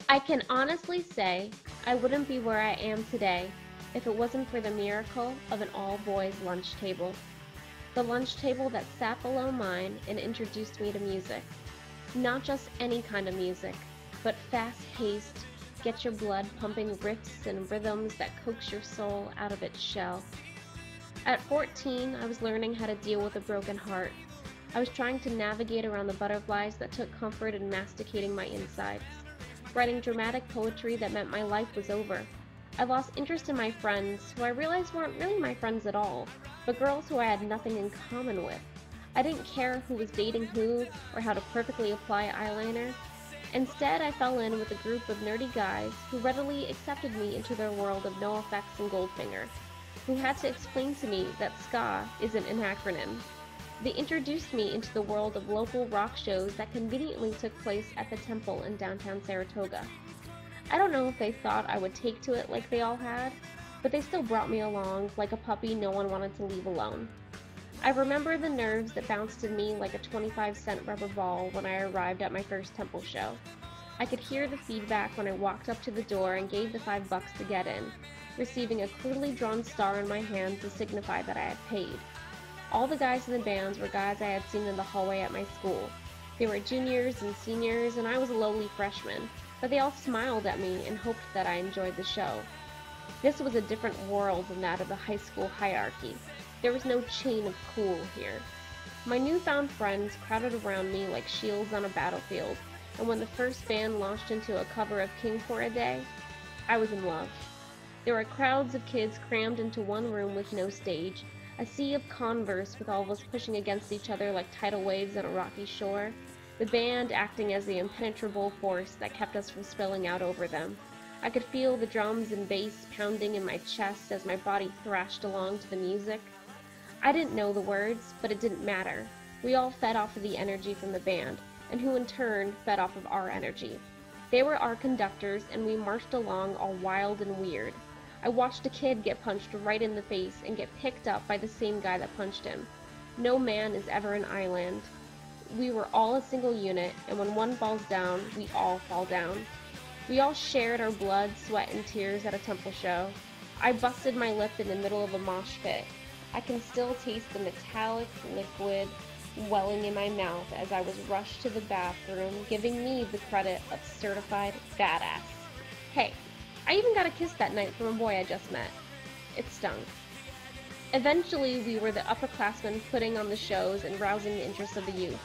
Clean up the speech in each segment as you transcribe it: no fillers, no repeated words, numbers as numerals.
I can honestly say I wouldn't be where I am today if it wasn't for the miracle of an all-boys lunch table. The lunch table that sat below mine and introduced me to music. Not just any kind of music, but fast-paced, get your blood pumping riffs and rhythms that coax your soul out of its shell. At 14, I was learning how to deal with a broken heart. I was trying to navigate around the butterflies that took comfort in masticating my insides, writing dramatic poetry that meant my life was over. I lost interest in my friends, who I realized weren't really my friends at all, but girls who I had nothing in common with. I didn't care who was dating who or how to perfectly apply eyeliner. Instead, I fell in with a group of nerdy guys who readily accepted me into their world of NoFX and Goldfinger, who had to explain to me that ska isn't an acronym. They introduced me into the world of local rock shows that conveniently took place at the Temple in downtown Saratoga. I don't know if they thought I would take to it like they all had, but they still brought me along like a puppy no one wanted to leave alone. I remember the nerves that bounced in me like a 25-cent rubber ball when I arrived at my first Temple show. I could hear the feedback when I walked up to the door and gave the $5 to get in, receiving a clearly drawn star in my hand to signify that I had paid. All the guys in the bands were guys I had seen in the hallway at my school. They were juniors and seniors, and I was a lowly freshman, but they all smiled at me and hoped that I enjoyed the show. This was a different world than that of the high school hierarchy. There was no chain of cool here. My newfound friends crowded around me like shields on a battlefield, and when the first band launched into a cover of King for a Day, I was in love. There were crowds of kids crammed into one room with no stage, a sea of converse with all of us pushing against each other like tidal waves on a rocky shore, the band acting as the impenetrable force that kept us from spilling out over them. I could feel the drums and bass pounding in my chest as my body thrashed along to the music. I didn't know the words, but it didn't matter. We all fed off of the energy from the band, and who in turn fed off of our energy. They were our conductors, and we marched along all wild and weird. I watched a kid get punched right in the face and get picked up by the same guy that punched him. No man is ever an island. We were all a single unit, and when one falls down, we all fall down. We all shared our blood, sweat, and tears at a Temple show. I busted my lip in the middle of a mosh pit. I can still taste the metallic liquid welling in my mouth as I was rushed to the bathroom, giving me the credit of certified badass. Hey, I even got a kiss that night from a boy I just met. It stung. Eventually, we were the upperclassmen putting on the shows and rousing the interest of the youth,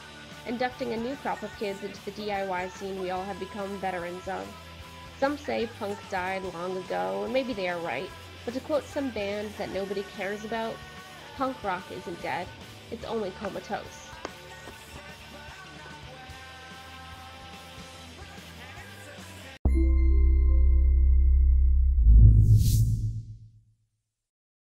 inducting a new crop of kids into the DIY scene we all have become veterans of. Some say punk died long ago, and maybe they are right, but to quote some band that nobody cares about, punk rock isn't dead, it's only comatose.